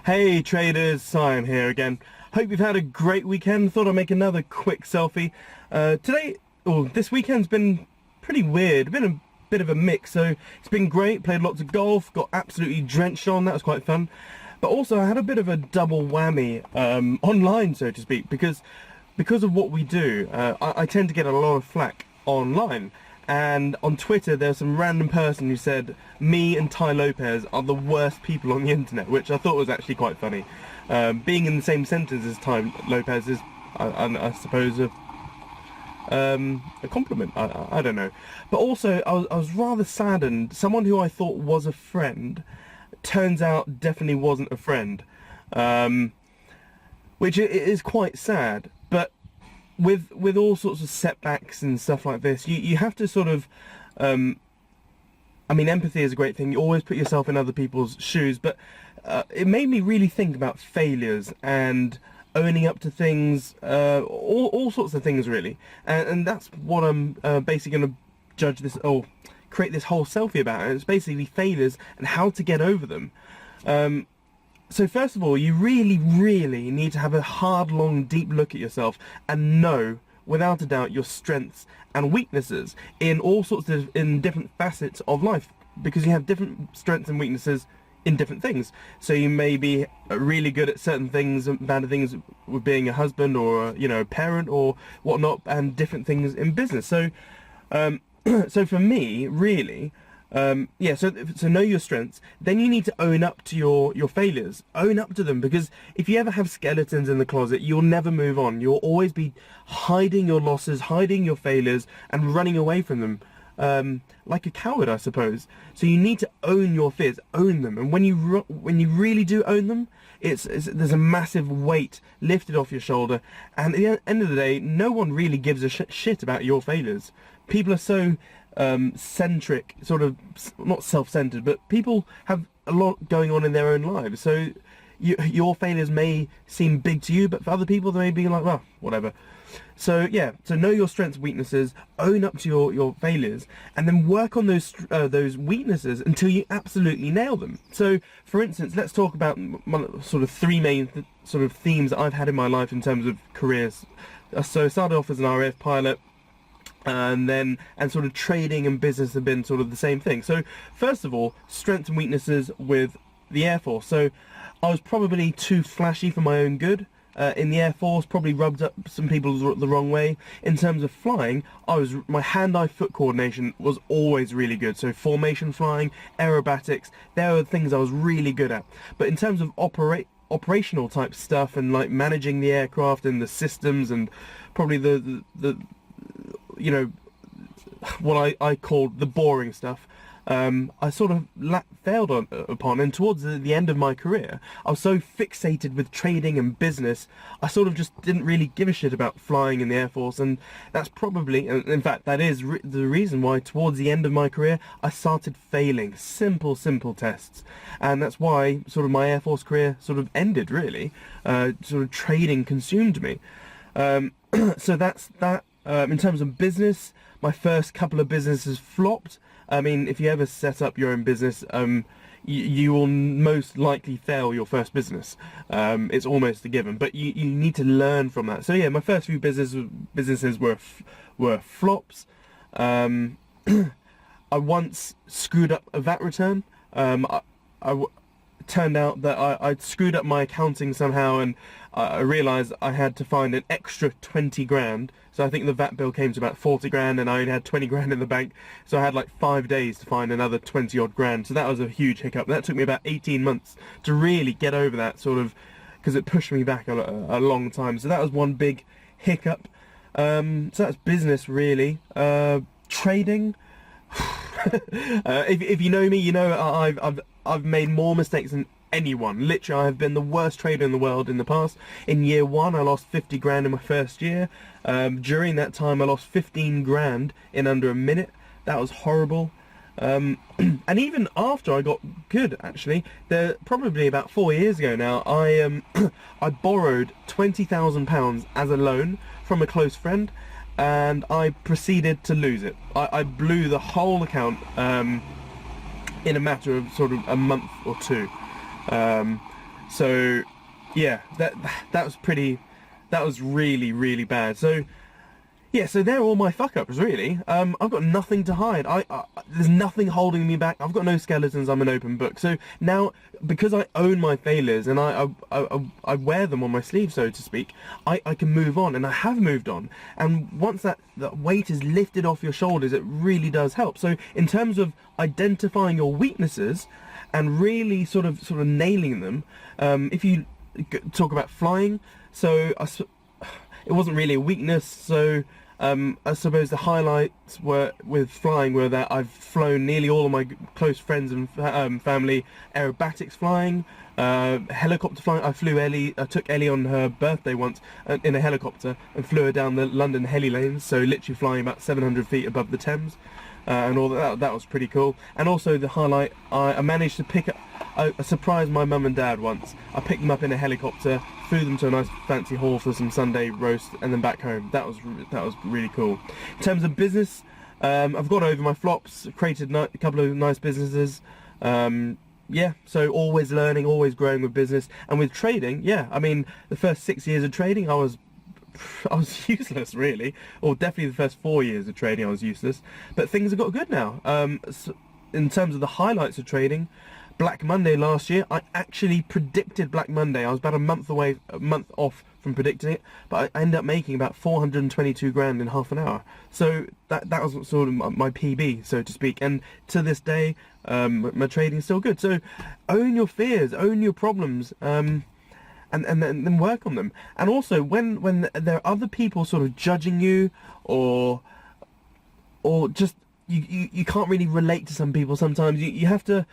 Hey traders, Siam here again. Hope you've had a great weekend. Thought I'd make another quick selfie. This weekend's been pretty weird. Been a bit of a mix, so it's been great. Played lots of golf, got absolutely drenched on. That was quite fun. But also I had a bit of a double whammy online, so to speak, because of what we do. I tend to get a lot of flack online. And on Twitter there's some random person who said me and Ty Lopez are the worst people on the internet, which I thought was actually quite funny. Being in the same sentence as Ty Lopez is, I suppose, a compliment. I don't know. But also I was rather saddened. Someone who I thought was a friend turns out definitely wasn't a friend, which is quite sad. But with all sorts of setbacks and stuff like this, you have to sort of, I mean, empathy is a great thing. You always put yourself in other people's shoes, but it made me really think about failures and owning up to things, all sorts of things really. And that's what I'm basically going to judge this, or create this whole selfie about. And it's basically failures and how to get over them. So first of all, you really need to have a hard, long, deep look at yourself and know, without a doubt, your strengths and weaknesses in all sorts of, in different facets of life, because you have different strengths and weaknesses in different things. So you may be really good at certain things and bad at things with being a husband or a parent or whatnot, and different things in business. So so for me, really, so know your strengths. Then you need to own up to your failures. Own up to them, because if you ever have skeletons in the closet, you'll never move on. You'll always be hiding your losses, hiding your failures, and running away from them, like a coward, I suppose. So you need to own your fears, own them. And when you really do own them, there's a massive weight lifted off your shoulder. And at the end of the day, no one really gives a shit about your failures. People are so centric, sort of, not self-centered, but people have a lot going on in their own lives. So your failures may seem big to you, but for other people they may be like, well, whatever. So yeah, so know your strengths, weaknesses, own up to your failures, and then work on those weaknesses until you absolutely nail them. So for instance, let's talk about sort of three main sort of themes that I've had in my life in terms of careers. So I started off as an RAF pilot, and sort of trading and business have been sort of the same thing. So first of all, strengths and weaknesses with the Air Force. So I was probably too flashy for my own good in the Air Force, probably rubbed up some people the wrong way. In terms of flying, my hand-eye foot coordination was always really good. So formation flying, aerobatics, they were the things I was really good at. But in terms of operational type stuff and like managing the aircraft and the systems, and probably the what I called the boring stuff, I sort of failed upon. And towards the end of my career, I was so fixated with trading and business, I sort of just didn't really give a shit about flying in the Air Force. And that's probably, in fact, that is the reason why towards the end of my career, I started failing simple tests. And that's why sort of my Air Force career sort of ended, really. Sort of trading consumed me. So that's that. In terms of business, my first couple of businesses flopped. I mean, if you ever set up your own business, you will most likely fail your first business. It's almost a given, but you need to learn from that. So yeah, my first few businesses were flops. I once screwed up a VAT return. Turned out that I'd screwed up my accounting somehow, and I realised I had to find an extra 20 grand. So I think the VAT bill came to about 40 grand, and I only had 20 grand in the bank. So I had like 5 days to find another 20 odd grand. So that was a huge hiccup. That took me about 18 months to really get over that, sort of, because it pushed me back a long time. So that was one big hiccup. So that's business, really. Trading. If you know me, you know I've made more mistakes than anyone. Literally, I have been the worst trader in the world in the past. In year one, I lost 50 grand in my first year. During that time, I lost 15 grand in under a minute. That was horrible. And even after I got good, actually, probably about 4 years ago now, I borrowed £20,000 as a loan from a close friend, and I proceeded to lose it. I blew the whole account in a matter of sort of a month or two. So yeah, that was really bad. So yeah, so they're all my fuck-ups, really. I've got nothing to hide. There's nothing holding me back. I've got no skeletons. I'm an open book. So now, because I own my failures and I wear them on my sleeve, so to speak, I can move on, and I have moved on. And once that weight is lifted off your shoulders, it really does help. So in terms of identifying your weaknesses and really sort of nailing them, if you talk about flying, so it wasn't really a weakness, so I suppose the highlights with flying were that I've flown nearly all of my close friends and family aerobatics flying, helicopter flying. I took Ellie on her birthday once in a helicopter and flew her down the London heli lanes, so literally flying about 700 feet above the Thames, and all that was pretty cool. And also the highlight, I managed to pick up, I surprised my mum and dad once. I picked them up in a helicopter, flew them to a nice fancy hall for some Sunday roast, and then back home. That was really cool. In terms of business, I've gone over my flops, created a couple of nice businesses. Yeah, so always learning, always growing with business. And with trading, yeah, I mean, the first 6 years of trading, I was useless, really. Or definitely the first 4 years of trading, I was useless. But things have got good now. So in terms of the highlights of trading, Black Monday last year, I actually predicted Black Monday. I was about a month off from predicting it, but I ended up making about 422 grand in half an hour. So that was sort of my PB, so to speak. And to this day, my trading's still good. So own your fears, own your problems, and then work on them. And also, when there are other people sort of judging you, or just you can't really relate to some people sometimes. You have to,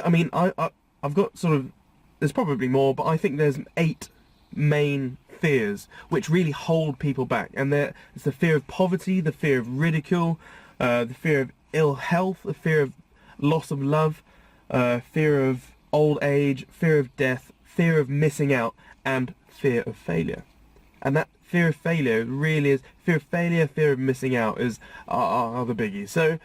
I mean, I've got sort of, there's probably more, but I think there's 8 main fears which really hold people back. And it's the fear of poverty, the fear of ridicule, the fear of ill health, the fear of loss of love, fear of old age, fear of death, fear of missing out, and fear of failure. And that fear of failure really is, fear of failure, fear of missing out are the biggies. So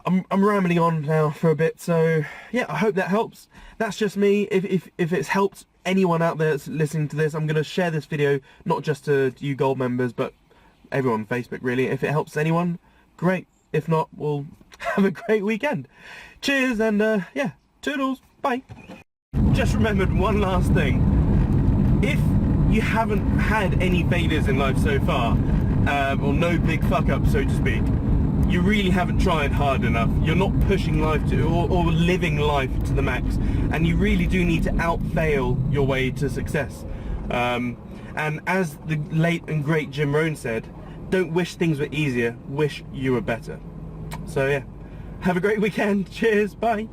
I'm rambling on now for a bit, so yeah, I hope that helps. That's just me. If it's helped anyone out there that's listening to this, I'm going to share this video, not just to you gold members, but everyone on Facebook, really. If it helps anyone, great. If not, we'll have a great weekend. Cheers, and yeah, toodles, bye. Just remembered one last thing. If you haven't had any failures in life so far, or no big fuck-ups, so to speak, you really haven't tried hard enough. You're not pushing life or living life to the max, and you really do need to out-fail your way to success. And as the late and great Jim Rohn said, don't wish things were easier, wish you were better. So yeah, have a great weekend. Cheers, bye.